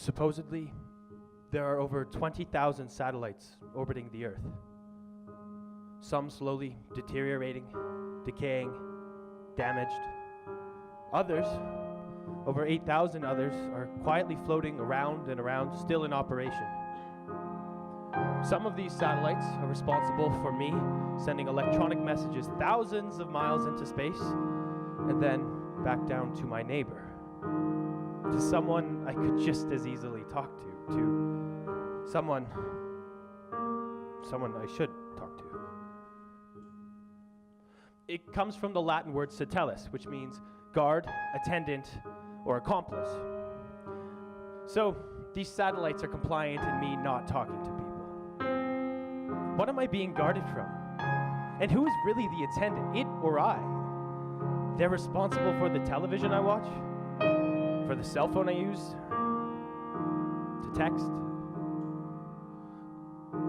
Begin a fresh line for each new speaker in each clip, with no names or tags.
Supposedly, there are over 20,000 satellites orbiting the Earth. Some slowly deteriorating, decaying, damaged. Others, over 8,000 others, are quietly floating around and around, still in operation. Some of these satellites are responsible for me sending electronic messages thousands of miles into space and then back down to my neighbor, to someone I could just as easily talk to someone I should talk to. It comes from the Latin word satellus, which means guard, attendant, or accomplice. So these satellites are compliant in me not talking to people. What am I being guarded from? And who is really the attendant, it or I? They're responsible for the television I watch, for the cell phone I use, to text.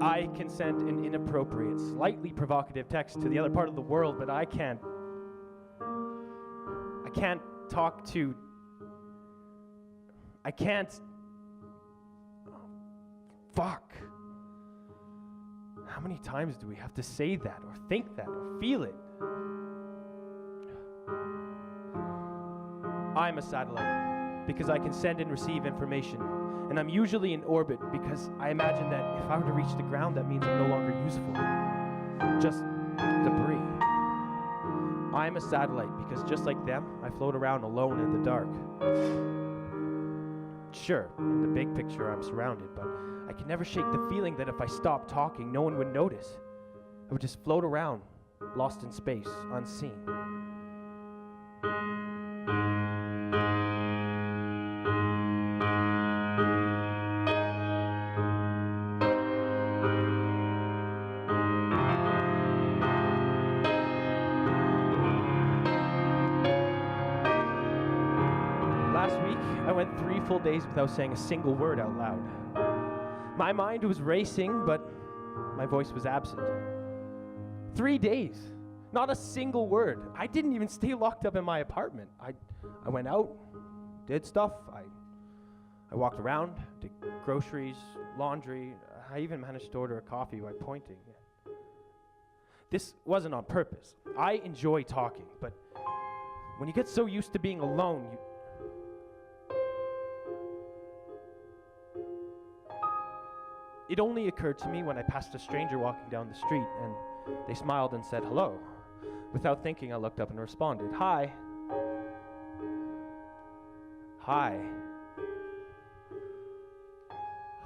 I can send an inappropriate, slightly provocative text to the other part of the world, but I can't talk to, fuck. How many times do we have to say that, or think that, or feel it? I'm a satellite because I can send and receive information, and I'm usually in orbit because I imagine that if I were to reach the ground, that means I'm no longer useful, just debris. I'm a satellite because just like them, I float around alone in the dark. Sure, in the big picture I'm surrounded, but I can never shake the feeling that if I stopped talking, no one would notice. I would just float around, lost in space, unseen. Last week, I went 3 full days without saying a single word out loud. My mind was racing, but my voice was absent. 3 days, not a single word. I didn't even stay locked up in my apartment. I went out, did stuff. I walked around, did groceries, laundry. I even managed to order a coffee by pointing. This wasn't on purpose. I enjoy talking, but when you get so used to being alone, It only occurred to me when I passed a stranger walking down the street, and they smiled and said hello. Without thinking, I looked up and responded, "Hi." Hi.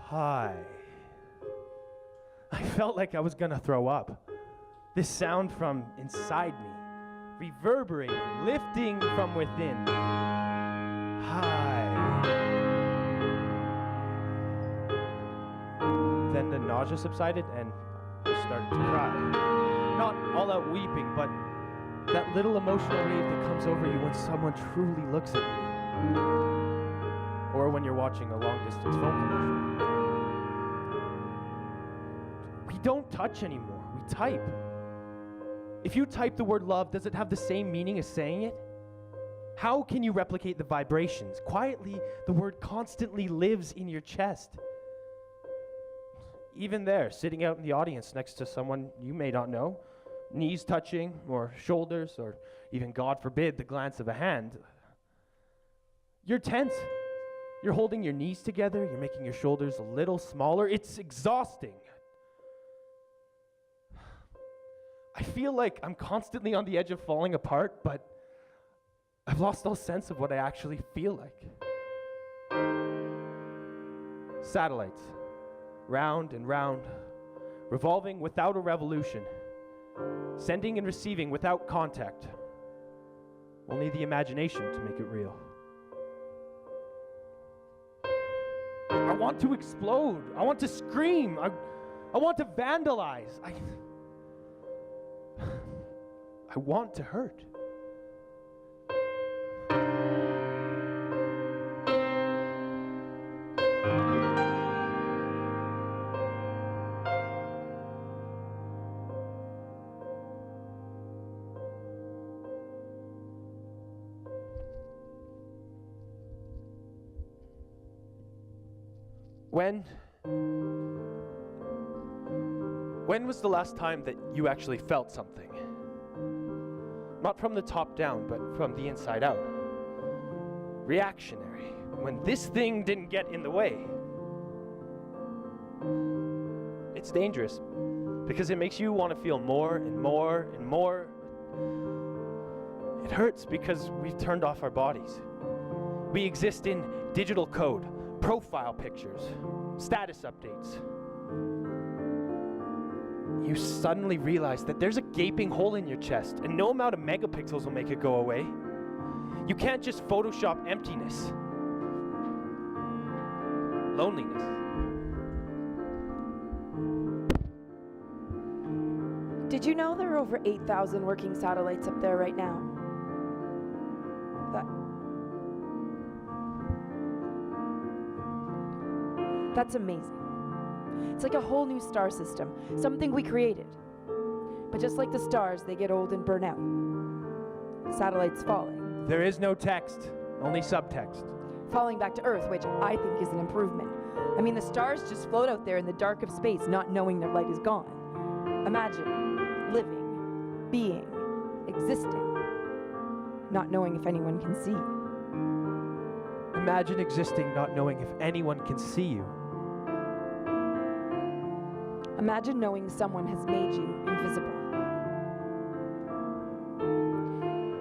Hi. I felt like I was gonna throw up. This sound from inside me, reverberating, lifting from within. Hi. Then the nausea subsided and I started to cry. Not all out weeping, but that little emotional wave that comes over you when someone truly looks at you. Or when you're watching a long-distance phone commercial. We don't touch anymore, we type. If you type the word love, does it have the same meaning as saying it? How can you replicate the vibrations? Quietly, the word constantly lives in your chest. Even there, sitting out in the audience next to someone you may not know, knees touching, or shoulders, or even, God forbid, the glance of a hand, you're tense. You're holding your knees together, you're making your shoulders a little smaller. It's exhausting. I feel like I'm constantly on the edge of falling apart, but I've lost all sense of what I actually feel like. Satellites, round and round, revolving without a revolution, sending and receiving without contact. Only the imagination to make it real. I want to explode. I want to scream. I want to vandalize. I want to hurt. When was the last time that you actually felt something? Not from the top down, but from the inside out. Reactionary. When this thing didn't get in the way. It's dangerous because it makes you want to feel more and more and more. It hurts because we've turned off our bodies. We exist in digital code, profile pictures, status updates. You suddenly realize that there's a gaping hole in your chest, and no amount of megapixels will make it go away. You can't just Photoshop emptiness. Loneliness.
Did you know there are over 8,000 working satellites up there right now? That's amazing. It's like a whole new star system, something we created. But just like the stars, they get old and burn out. Satellites falling.
There is no text, only subtext.
Falling back to Earth, which I think is an improvement. I mean, the stars just float out there in the dark of space, not knowing their light is gone. Imagine living, being, existing, not knowing if anyone can see.
Imagine existing not knowing if anyone can see you.
Imagine knowing someone has made you invisible.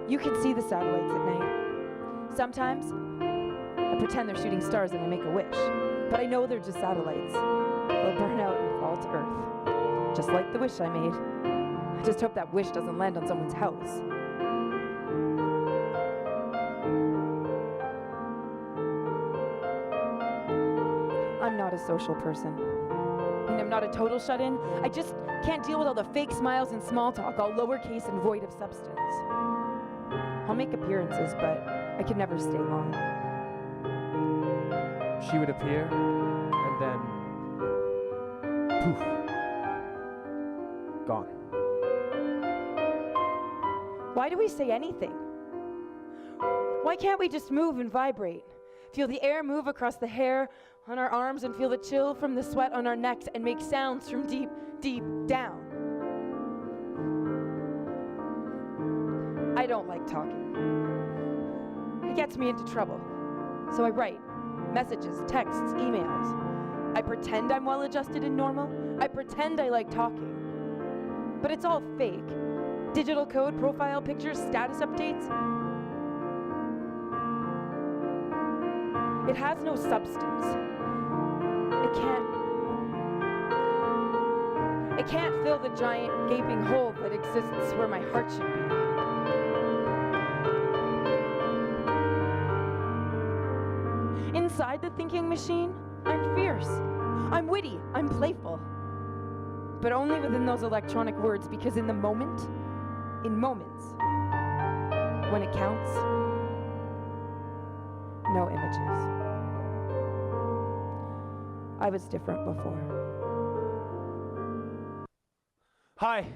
You can see the satellites at night. Sometimes, I pretend they're shooting stars and I make a wish, but I know they're just satellites. They'll burn out and fall to Earth, just like the wish I made. I just hope that wish doesn't land on someone's house. I'm not a social person. I'm not a total shut-in. I just can't deal with all the fake smiles and small talk, all lowercase and void of substance. I'll make appearances, but I can never stay long.
She would appear, and then poof, gone.
Why do we say anything? Why can't we just move and vibrate? Feel the air move across the hair on our arms and feel the chill from the sweat on our necks and make sounds from deep, deep down. I don't like talking. It gets me into trouble. So I write messages, texts, emails. I pretend I'm well adjusted and normal. I pretend I like talking. But it's all fake. Digital code, profile pictures, status updates. It has no substance. It can't fill the giant gaping hole that exists where my heart should be. Inside the thinking machine, I'm fierce. I'm witty. I'm playful. But only within those electronic words, because in moments, when it counts, no images. I was different before.
Hi,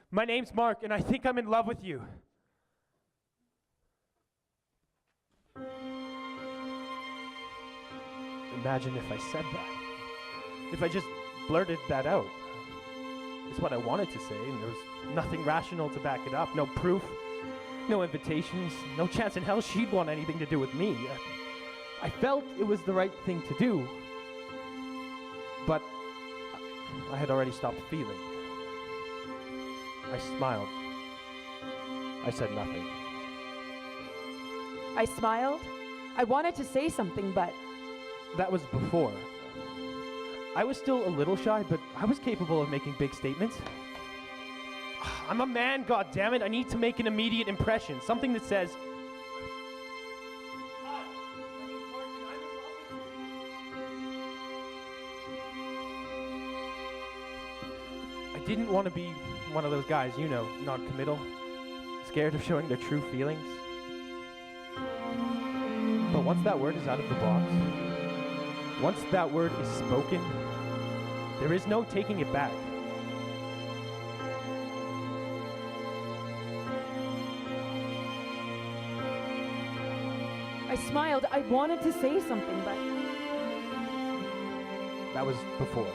my name's Mark, and I think I'm in love with you. Imagine if I said that. If I just blurted that out. It's what I wanted to say, and there was nothing rational to back it up. No proof, no invitations, no chance in hell she'd want anything to do with me. I felt it was the right thing to do, but I had already stopped feeling. I smiled. I said nothing.
I smiled. I wanted to say something, but...
That was before. I was still a little shy, but I was capable of making big statements. I'm a man, goddammit. I need to make an immediate impression. Something that says... I didn't want to be one of those guys, you know, non-committal, scared of showing their true feelings. But once that word is out of the box, once that word is spoken, there is no taking it back.
I smiled. I wanted to say something, but...
That was before.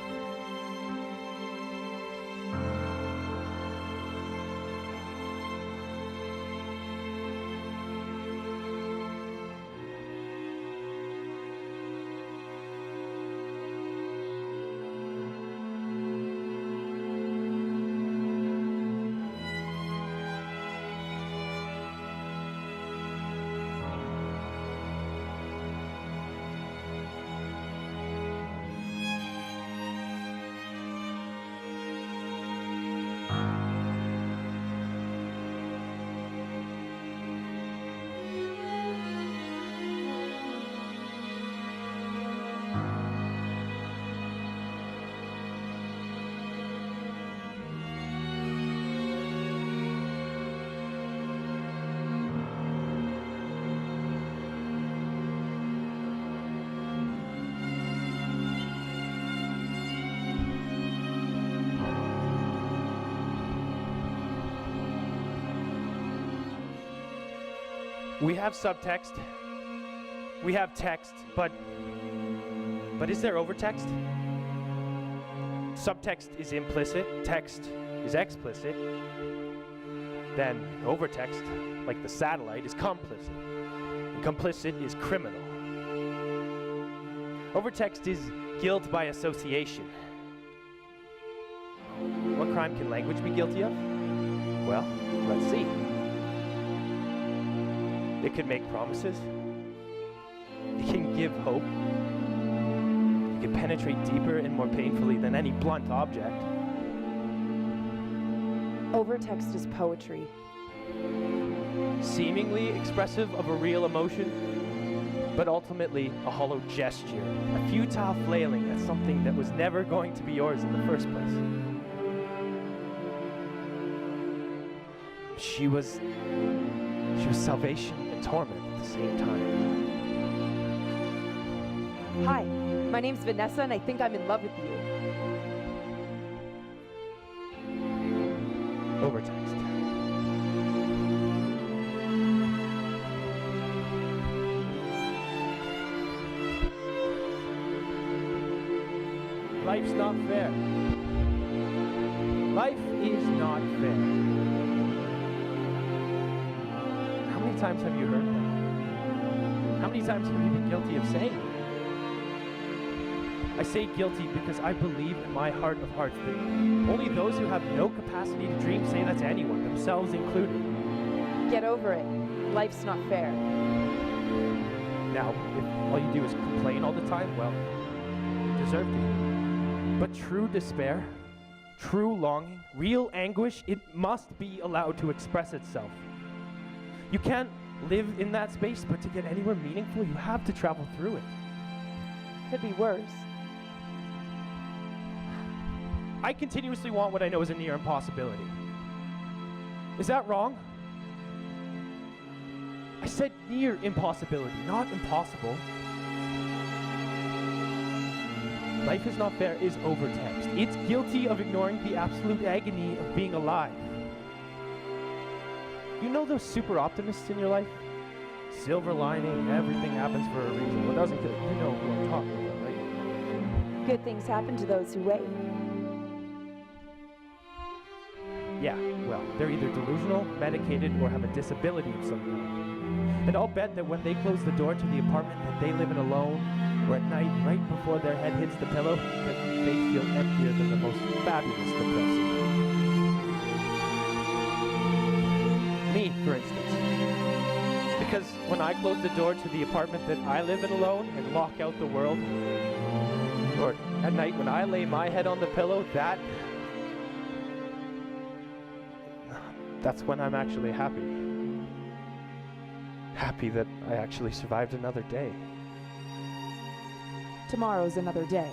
We have subtext, we have text, but is there overtext? Subtext is implicit, text is explicit. Then overtext, like the satellite, is complicit. And complicit is criminal. Overtext is guilt by association. What crime can language be guilty of? Well, let's see. It can make promises. It can give hope. It can penetrate deeper and more painfully than any blunt object.
Overtext is poetry.
Seemingly expressive of a real emotion, but ultimately a hollow gesture, a futile flailing at something that was never going to be yours in the first place. She was salvation and torment at the same time.
Hi, my name's Vanessa and I think I'm in love with you.
Overtext. Life's not fair. Life is not fair. How many times have you heard that? How many times have you been guilty of saying it? I say guilty because I believe in my heart of hearts that only those who have no capacity to dream say that to anyone, themselves included.
Get over it. Life's not fair.
Now, if all you do is complain all the time, well, you deserve to. But true despair, true longing, real anguish, it must be allowed to express itself. You can't live in that space, but to get anywhere meaningful, you have to travel through it.
Could be worse.
I continuously want what I know is a near impossibility. Is that wrong? I said near impossibility, not impossible. Life is not fair is overtext. It's guilty of ignoring the absolute agony of being alive. You know those super optimists in your life? Silver lining, everything happens for a reason. What doesn't, you know who I'm talking about, right?
Good things happen to those who wait.
Yeah, well, they're either delusional, medicated, or have a disability of some kind. And I'll bet that when they close the door to the apartment that they live in alone, or at night, right before their head hits the pillow, that they feel emptier than the most fabulous depressing. Me, for instance. Because when I close the door to the apartment that I live in alone and lock out the world, or at night when I lay my head on the pillow, that's when I'm actually happy. Happy that I actually survived another day.
Tomorrow's another day.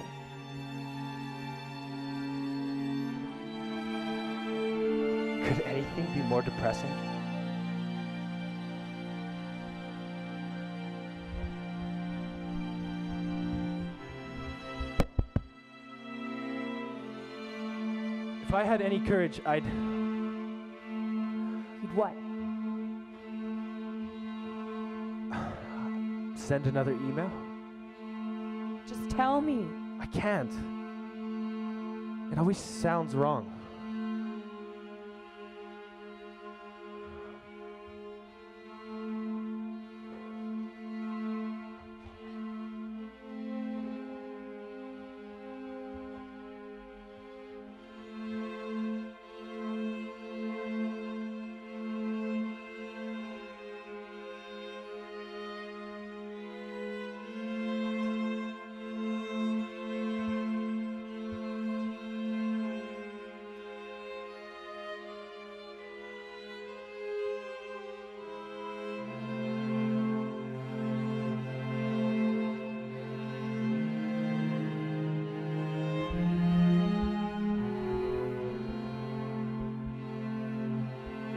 Could anything be more depressing? If I had any courage, I'd
What?
send another email.
Just tell me.
I can't. It always sounds wrong.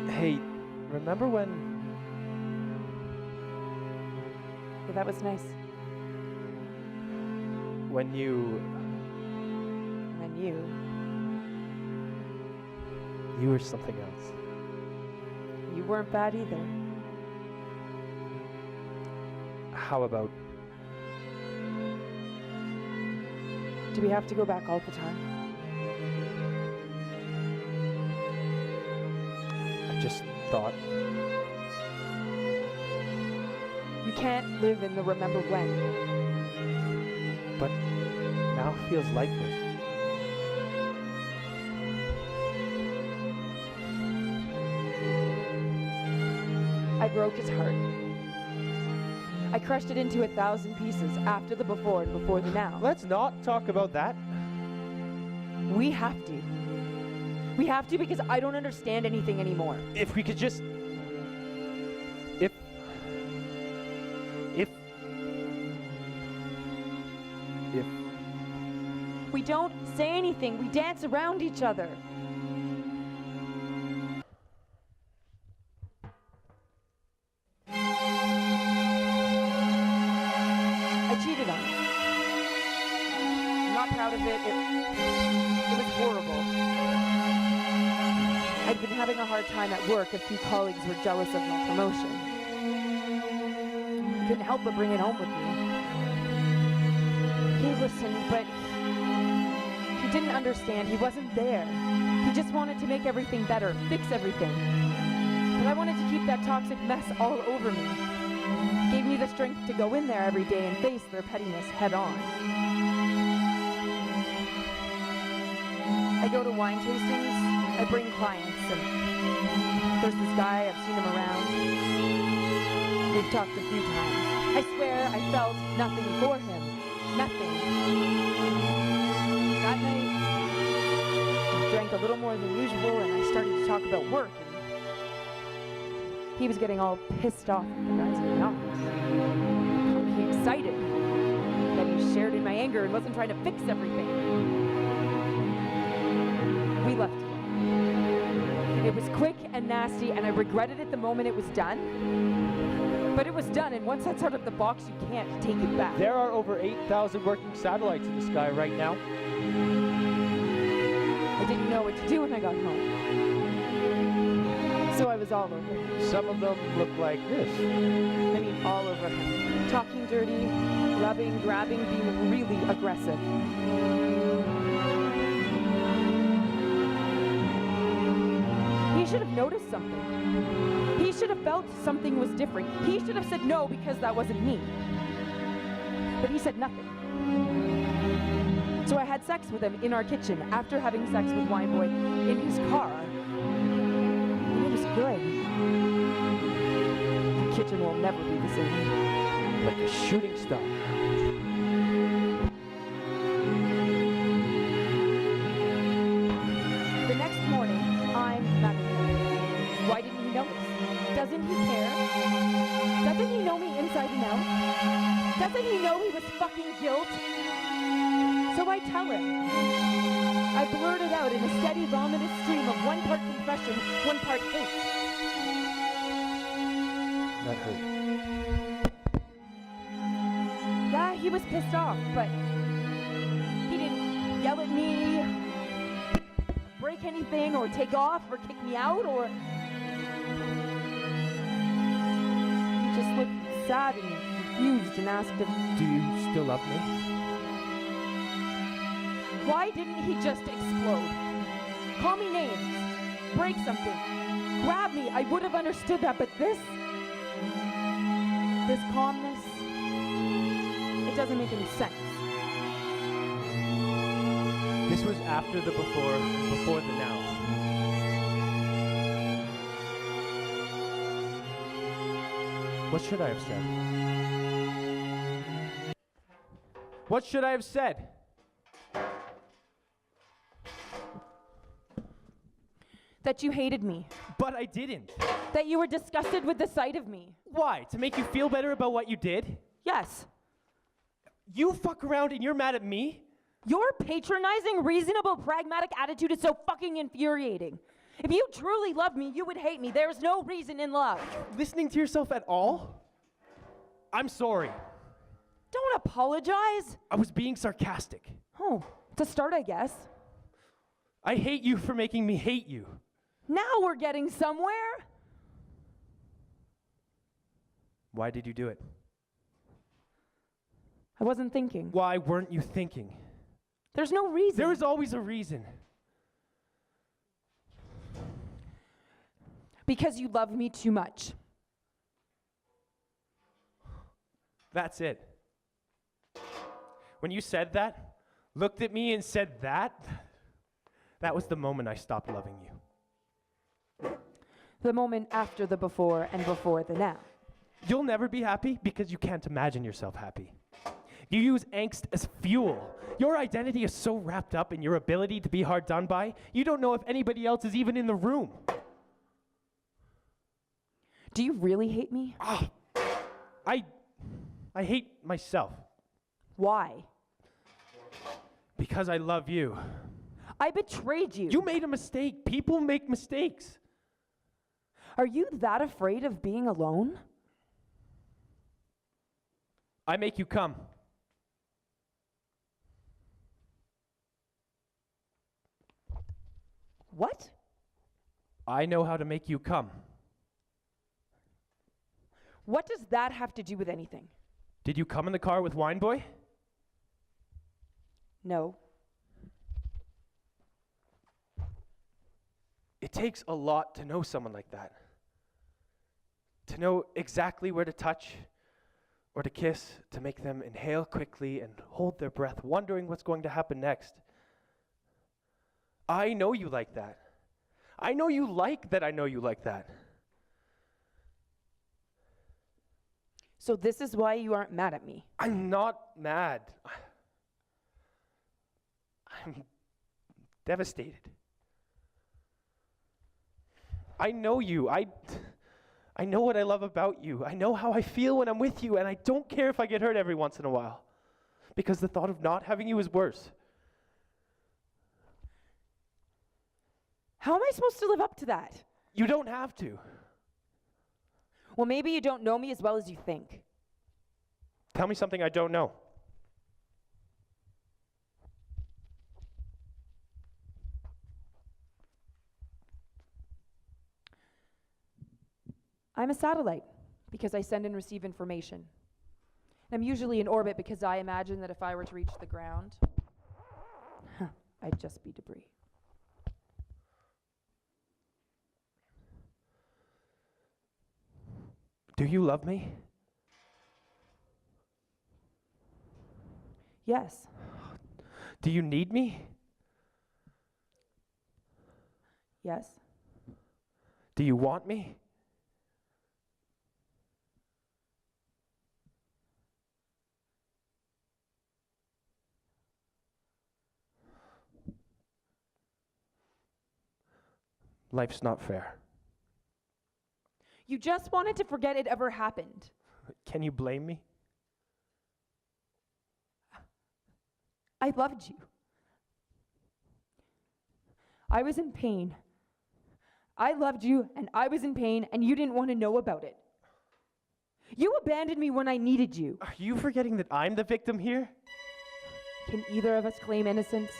Hey, remember when...
Yeah, that was nice.
When you were something else.
You weren't bad either.
How about...
Do we have to go back all the time?
I just thought...
You can't live in the remember when.
But now it feels lifeless.
I broke his heart. I crushed it into 1,000 pieces after the before and before the now.
Let's not talk about that.
We have to. We have to because I don't understand anything anymore.
If we could just... If...
We don't say anything. We dance around each other. I cheated on him. I'm not proud of it. It was horrible. I'd been having a hard time at work. A few colleagues were jealous of my promotion. I couldn't help but bring it home with me. He listened, but he didn't understand. He wasn't there. He just wanted to make everything better, fix everything. But I wanted to keep that toxic mess all over me. It gave me the strength to go in there every day and face their pettiness head on. I go to wine tastings, I bring clients, and there's this guy, I've seen him around. We've talked a few times. I swear I felt nothing for him. Nothing. That night, I drank a little more than usual, and I started to talk about work, and he was getting all pissed off at the guys in the office. He excited that he shared in my anger and wasn't trying to fix everything. We left together. It was quick and nasty, and I regretted it the moment it was done. But it was done, and once that's out of the box, you can't take it back.
There are over 8,000 working satellites in the sky right now.
I didn't know what to do when I got home. So I was all over him.
Some of them look like this.
I mean, all over him. Talking dirty, rubbing, grabbing, being really aggressive. He should have noticed something. He should have felt something was different. He should have said no because that wasn't me. But he said nothing. So I had sex with him in our kitchen after having sex with Wineboy in his car. And it was good. The kitchen will never be the same.
Like a shooting star.
The next morning, I'm Nathaniel. Why didn't he notice? Doesn't he care? Doesn't he know me inside and out? Doesn't he know he was fucking guilt? So I tell him. I blurt it out in a steady, vomitous stream of one part confession, one part hate.
That hurt.
Yeah, he was pissed off, but he didn't yell at me, break anything, or take off, or kick me out, or... He just looked sad and confused and asked if...
Do you still love me?
Why didn't he just explode? Call me names, break something, grab me, I would have understood that, but this calmness, it doesn't make any sense.
This was after the before the now. What should I have said? What should I have said?
That you hated me.
But I didn't.
That you were disgusted with the sight of me.
Why? To make you feel better about what you did?
Yes.
You fuck around and you're mad at me?
Your patronizing, reasonable, pragmatic attitude is so fucking infuriating. If you truly loved me, you would hate me. There's no reason in love.
Listening to yourself at all? I'm sorry.
Don't apologize.
I was being sarcastic.
Oh, to start, I guess.
I hate you for making me hate you.
Now we're getting somewhere.
Why did you do it?
I wasn't thinking.
Why weren't you thinking?
There's no reason.
There is always a reason.
Because you love me too much.
That's it. When you said that, looked at me and said that was the moment I stopped loving you.
The moment after the before and before the now.
You'll never be happy because you can't imagine yourself happy. You use angst as fuel. Your identity is so wrapped up in your ability to be hard done by, you don't know if anybody else is even in the room.
Do you really hate me?
I hate myself.
Why?
Because I love you.
I betrayed you.
You made a mistake. People make mistakes.
Are you that afraid of being alone?
I make you come.
What?
I know how to make you come.
What does that have to do with anything?
Did you come in the car with Wine Boy?
No.
It takes a lot to know someone like that. To know exactly where to touch or to kiss, to make them inhale quickly and hold their breath, wondering what's going to happen next. I know you like that. I know you like that I know you like that.
So this is why you aren't mad at me.
I'm not mad. I'm devastated. I know you. I know what I love about you. I know how I feel when I'm with you, and I don't care if I get hurt every once in a while. Because the thought of not having you is worse.
How am I supposed to live up to that?
You don't have to.
Well, maybe you don't know me as well as you think.
Tell me something I don't know.
I'm a satellite because I send and receive information. I'm usually in orbit because I imagine that if I were to reach the ground, I'd just be debris.
Do you love me?
Yes.
Do you need me?
Yes.
Do you want me? Life's not fair.
You just wanted to forget it ever happened.
Can you blame me?
I loved you. I was in pain. I loved you, and I was in pain, and you didn't want to know about it. You abandoned me when I needed you.
Are you forgetting that I'm the victim here?
Can either of us claim innocence?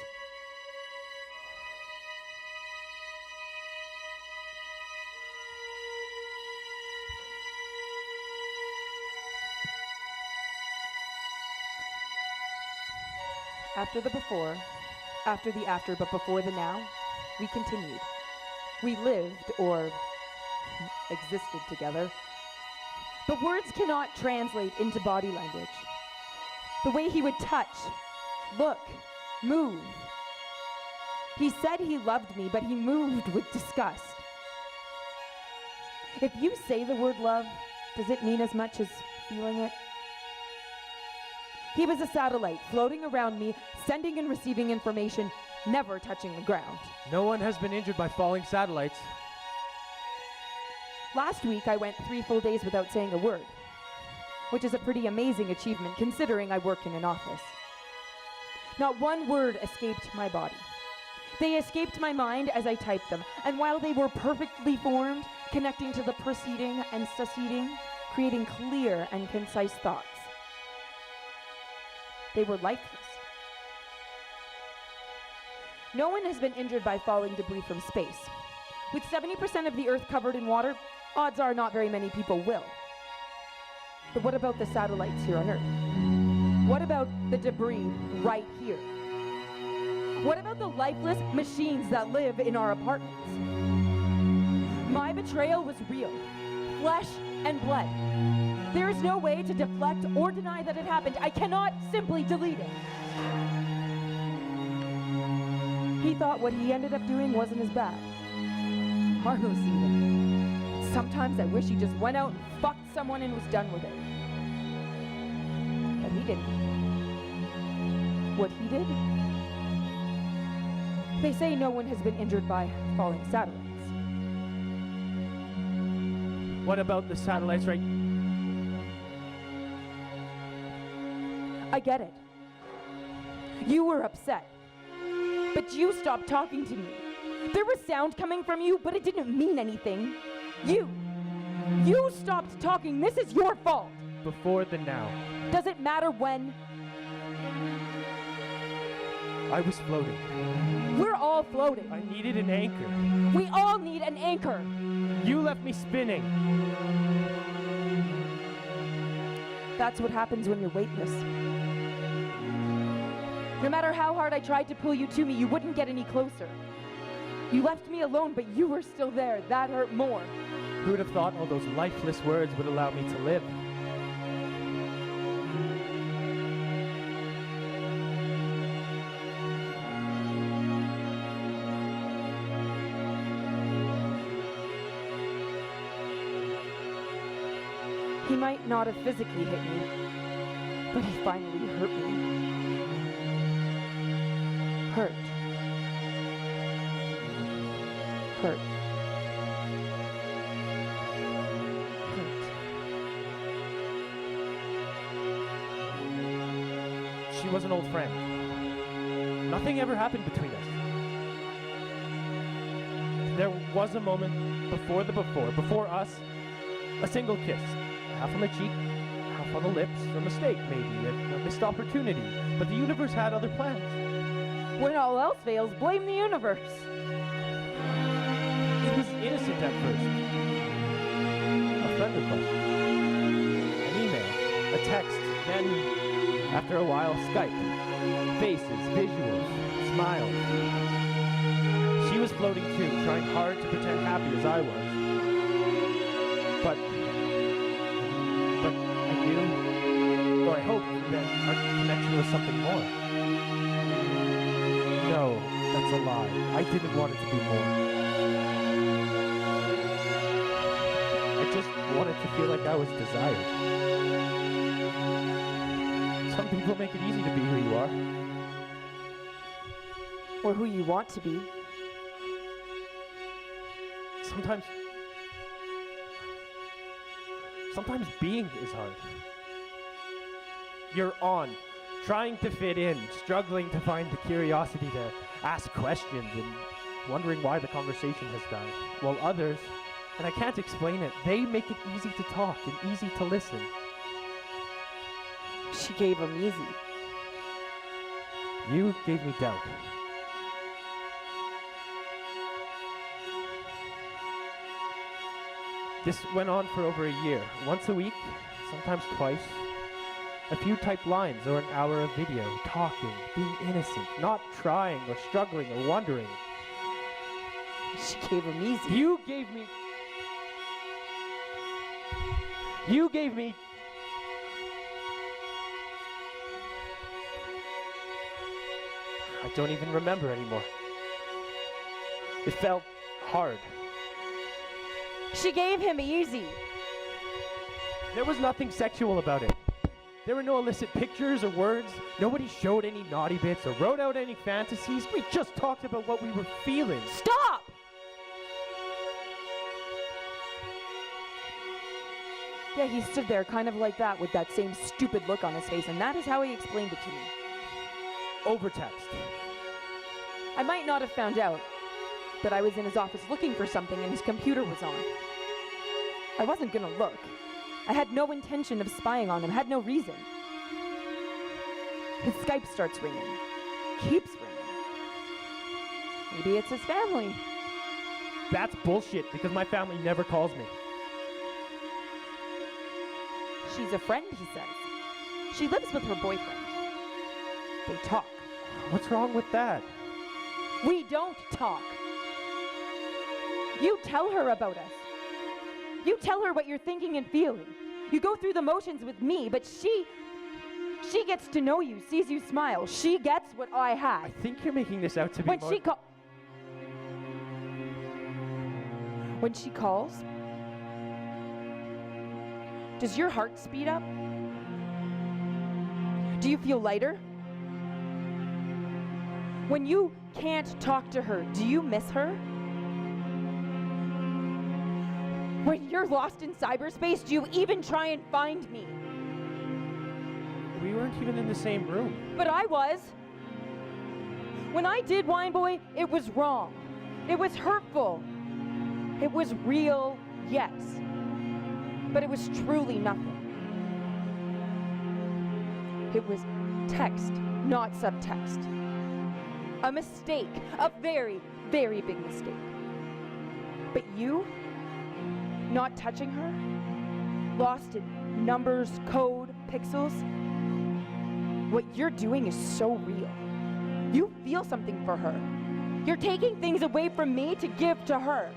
After the before, After the after, but before the now, we continued. We lived, or existed together. But words cannot translate into body language. The way he would touch, look, move. He said he loved me, but he moved with disgust. If you say the word love, does it mean as much as feeling it? He was a satellite floating around me, sending and receiving information, never touching the ground.
No one has been injured by falling satellites.
Last week, I went 3 full days without saying a word, which is a pretty amazing achievement considering I work in an office. Not one word escaped my body. They escaped my mind as I typed them, and while they were perfectly formed, connecting to the preceding and succeeding, creating clear and concise thoughts, they were lifeless. No one has been injured by falling debris from space. With 70% of the Earth covered in water, odds are not very many people will. But what about the satellites here on Earth? What about the debris right here? What about the lifeless machines that live in our apartments? My betrayal was real, flesh and blood. There is no way to deflect or deny that it happened. I cannot simply delete it. He thought what he ended up doing wasn't as bad. Harmless even. Sometimes I wish he just went out and fucked someone and was done with it. But he didn't. What he did? They say no one has been injured by falling satellites.
What about the satellites right?
I get it. You were upset. But you stopped talking to me. There was sound coming from you, but it didn't mean anything. You stopped talking. This is your fault.
Before the now.
Does it matter when?
I was floating.
We're all floating.
I needed an anchor.
We all need an anchor.
You left me spinning.
That's what happens when you're weightless. No matter how hard I tried to pull you to me, you wouldn't get any closer. You left me alone, but you were still there. That hurt more.
Who would have thought all those lifeless words would allow me to live?
He might not have physically hit me, but he finally hurt me. Hurt. Hurt. Hurt.
She was an old friend. Nothing ever happened between us. There was a moment before us, a single kiss. Half on the cheek, half on the lips, a mistake maybe, a missed opportunity. But the universe had other plans.
When all else fails, blame the universe.
It was innocent at first. A friend request, an email, a text, then, after a while, Skype. Faces, visuals, smiles. She was floating too, trying hard to pretend happy as I was. But I knew, or I hoped, that our connection was something more. No, that's a lie. I didn't want it to be more. I just wanted to feel like I was desired. Some people make it easy to be who you are.
Or who you want to be.
Sometimes being is hard. You're on, trying to fit in, struggling to find the curiosity to ask questions and wondering why the conversation has died. While others, and I can't explain it, they make it easy to talk and easy to listen.
She gave him easy.
You gave me doubt. This went on for over a year, once a week, sometimes twice. A few typed lines or an hour of video, talking, being innocent, not trying or struggling or wondering.
She gave him easy.
You gave me. I don't even remember anymore. It felt hard.
She gave him easy.
There was nothing sexual about it. There were no illicit pictures or words. Nobody showed any naughty bits or wrote out any fantasies. We just talked about what we were feeling.
Stop! Yeah, he stood there kind of like that with that same stupid look on his face, and that is how he explained it to me.
Overtext.
I might not have found out that I was in his office looking for something and his computer was on. I wasn't gonna look. I had no intention of spying on him, had no reason. His Skype starts ringing. Keeps ringing. Maybe it's his family.
That's bullshit, because my family never calls me.
She's a friend, he says. She lives with her boyfriend. They talk.
What's wrong with that?
We don't talk. You tell her about us. You tell her what you're thinking and feeling. You go through the motions with me, but she gets to know you, sees you smile. She gets what I had.
I think you're making this out to be
When she calls, does your heart speed up? Do you feel lighter? When you can't talk to her, do you miss her? When you're lost in cyberspace, do you even try and find me?
We weren't even in the same room.
But I was. When I did Wine Boy, it was wrong. It was hurtful. It was real, yes. But it was truly nothing. It was text, not subtext. A mistake, a very, very big mistake. But you, not touching her, lost in numbers, code, pixels, what you're doing is so real. You feel something for her. You're taking things away from me to give to her.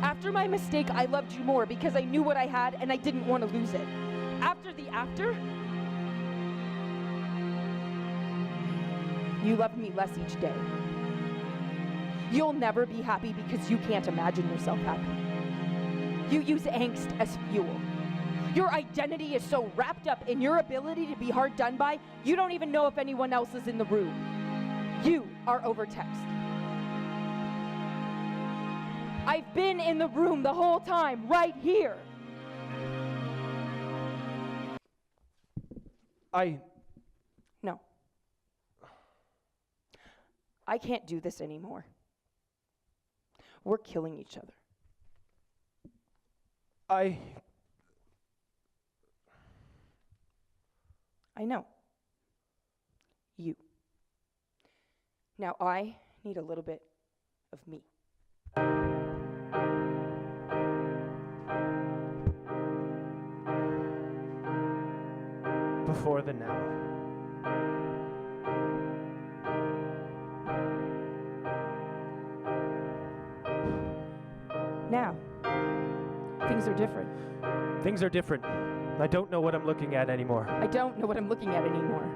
After my mistake, I loved you more because I knew what I had and I didn't want to lose it. After, you loved me less each day. You'll never be happy because you can't imagine yourself happy. You use angst as fuel. Your identity is so wrapped up in your ability to be hard done by, you don't even know if anyone else is in the room. You are overtext. I've been in the room the whole time, right here. No. I can't do this anymore. We're killing each other.
I
know. You. Now I need a little bit of me.
Before the now.
Now, things are different.
Things are different. I don't know what I'm looking at anymore.
I don't know what I'm looking at anymore.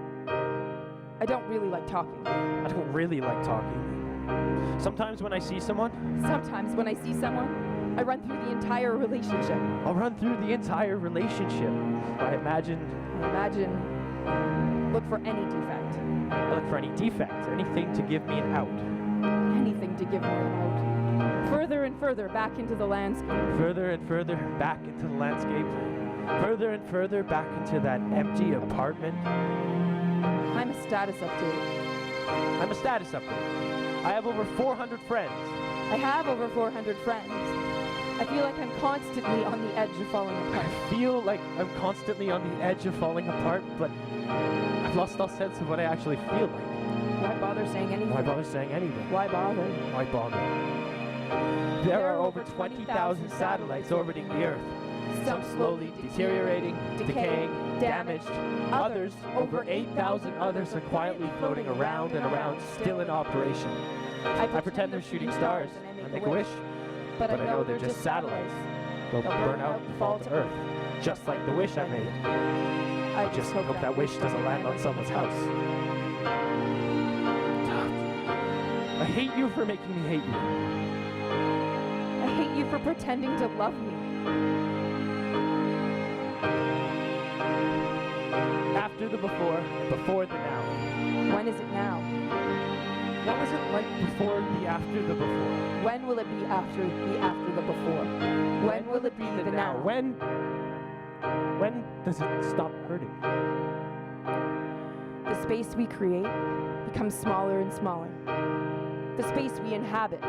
I don't really like talking.
I don't really like talking. Sometimes when I see someone,
I run through the entire relationship.
I'll run through the entire relationship. I imagine,
look for any defect.
I look for any defect, anything to give me an out.
Anything to give me an out. Further and further back into the landscape.
Further and further back into the landscape. Further and further back into that empty apartment.
I'm a status update.
I'm a status update. I have over 400 friends.
I have over 400 friends. I feel like I'm constantly on the edge of falling apart.
I feel like I'm constantly on the edge of falling apart, but I've lost all sense of what I actually feel like.
Why bother saying anything?
Why bother saying anything?
Why bother?
Why bother? There are over 20,000 satellites orbiting the Earth. some slowly deteriorating, decaying, damaged. Others, over 8,000 others, are quietly floating around and around, still in operation. I pretend they're shooting stars and make a wish, but I know they're just satellites. They'll burn out and fall to Earth, just like the wish I made. I just hope that wish doesn't land on someone's house. I hate you for making me hate you.
I hate you for pretending to love me.
After the before the now.
When is it now?
What was it like before the after the before?
When will it be after the before? When will it be the now?
When does it stop hurting?
The space we create becomes smaller and smaller. The space we inhabit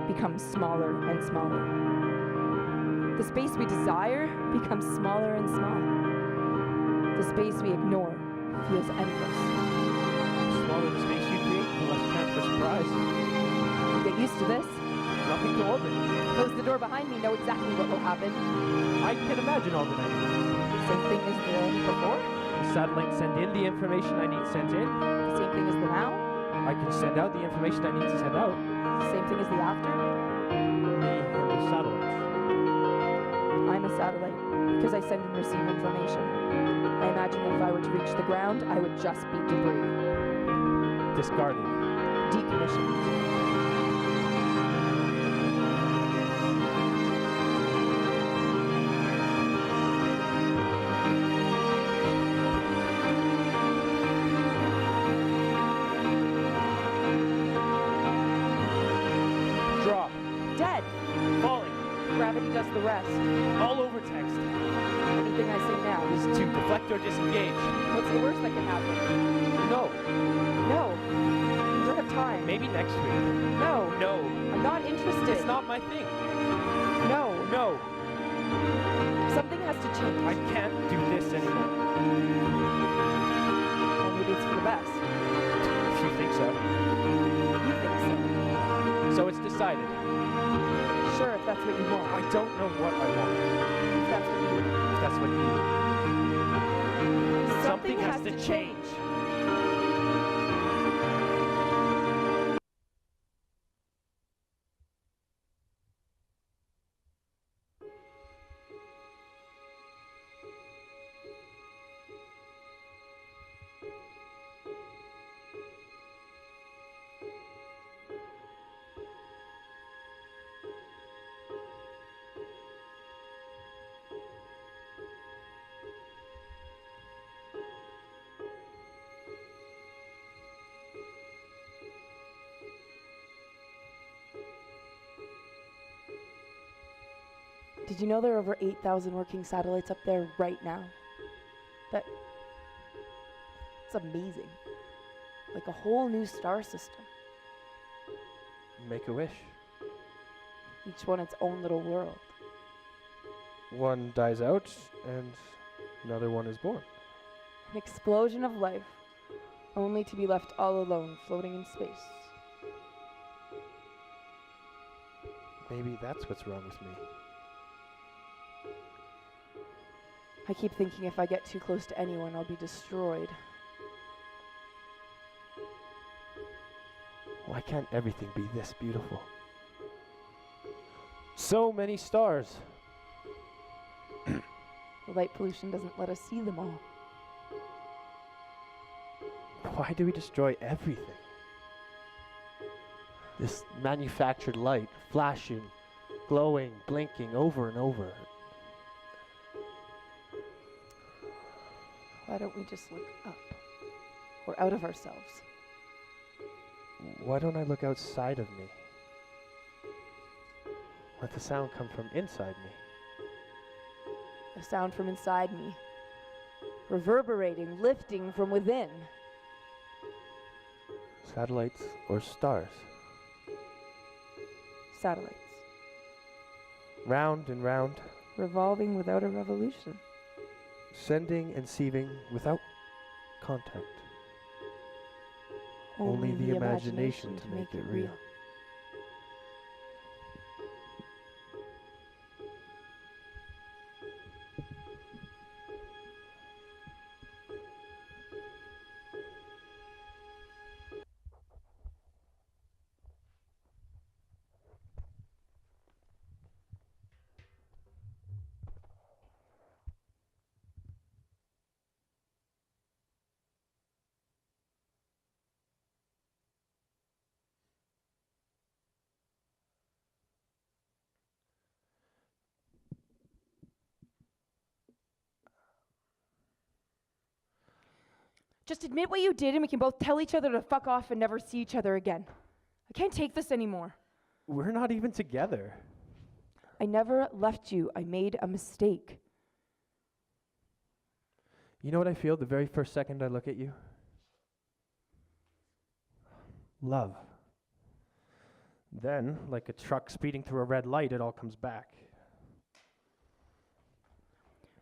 becomes smaller and smaller. The space we desire becomes smaller and smaller. The space we ignore feels endless.
The smaller the space you create, the less chance for surprise.
Get used to this.
Nothing to orbit.
Close the door behind me, know exactly what will happen.
I can imagine all the negatives.
Same thing as the before?
The satellites send in the information I need sent in.
The same thing as the now?
I can send out the information I need to send out.
The same thing as the after?
Me and the satellites.
I'm a satellite because I send and receive information. I imagine that if I were to reach the ground, I would just be debris.
Discarded.
Decommissioned.
Drop.
Dead.
Falling.
Gravity does the rest.
All over text.
Anything I say now
Is to deflect or disengage.
What's the worst that can happen?
No.
No. You don't have time.
Maybe next week.
No.
No.
I'm not interested.
It's not my thing.
No.
No.
Something has to change.
I can't do this anymore.
Or maybe it's for the best.
If you think so.
You think so.
So it's decided.
Sure, if that's what you want.
I don't know what I want.
If that's what you want.
If that's what you need.
Something has to change. Did you know there are over 8,000 working satellites up there right now? That's amazing. Like a whole new star system.
Make a wish.
Each one its own little world.
One dies out and another one is born.
An explosion of life, only to be left all alone floating in space.
Maybe that's what's wrong with me.
I keep thinking if I get too close to anyone, I'll be destroyed.
Why can't everything be this beautiful? So many stars.
The light pollution doesn't let us see them all.
Why do we destroy everything? This manufactured light, flashing, glowing, blinking over and over.
Why don't we just look up? Or out of ourselves?
Why don't I look outside of me? Let the sound come from inside me.
A sound from inside me. Reverberating, lifting from within.
Satellites or stars?
Satellites.
Round and round.
Revolving without a revolution.
Sending and receiving without contact. Only the imagination to make it real.
Just admit what you did and we can both tell each other to fuck off and never see each other again. I can't take this anymore.
We're not even together.
I never left you. I made a mistake.
You know what I feel the very first second I look at you? Love. Then, like a truck speeding through a red light, it all comes back.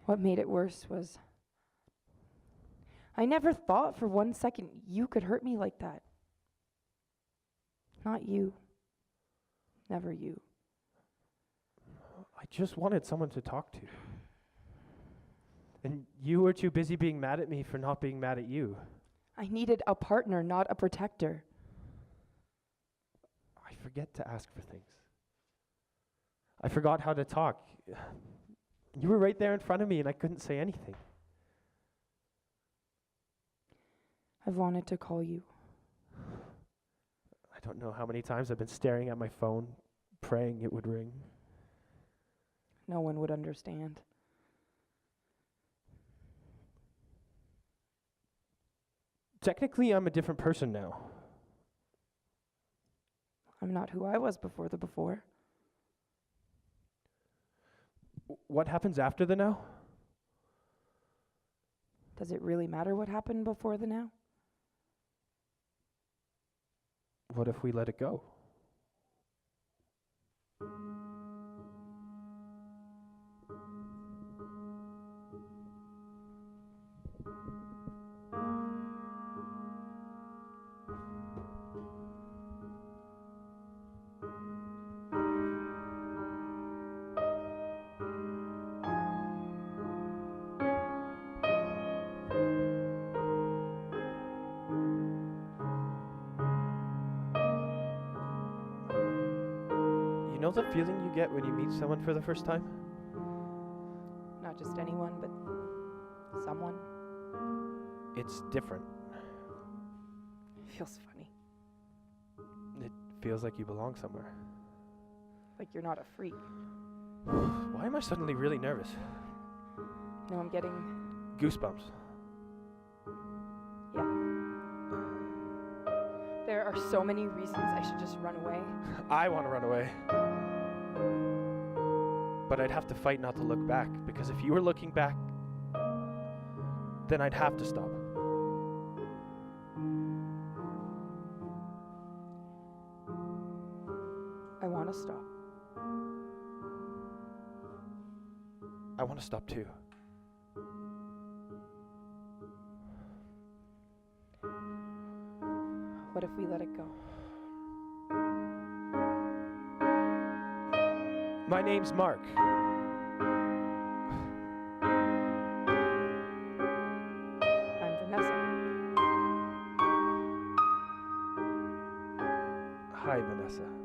What made it worse was I never thought for 1 second you could hurt me like that. Not you. Never you.
I just wanted someone to talk to. And you were too busy being mad at me for not being mad at you.
I needed a partner, not a protector.
I forget to ask for things. I forgot how to talk. You were right there in front of me and I couldn't say anything.
I've wanted to call you.
I don't know how many times I've been staring at my phone, praying it would ring.
No one would understand.
Technically, I'm a different person now.
I'm not who I was before the before.
What happens after the now?
Does it really matter what happened before the now?
What if we let it go? You know the feeling you get when you meet someone for the first time?
Not just anyone, but someone.
It's different.
It feels funny.
It feels like you belong somewhere.
Like you're not a freak.
Why am I suddenly really nervous?
No, I'm getting...
Goosebumps.
Yeah. There are so many reasons I should just run away.
I want to run away. But I'd have to fight not to look back, because if you were looking back, then I'd have to stop.
I want to stop.
I want to stop too.
What if we let it go?
My name's Mark.
I'm Vanessa.
Hi, Vanessa.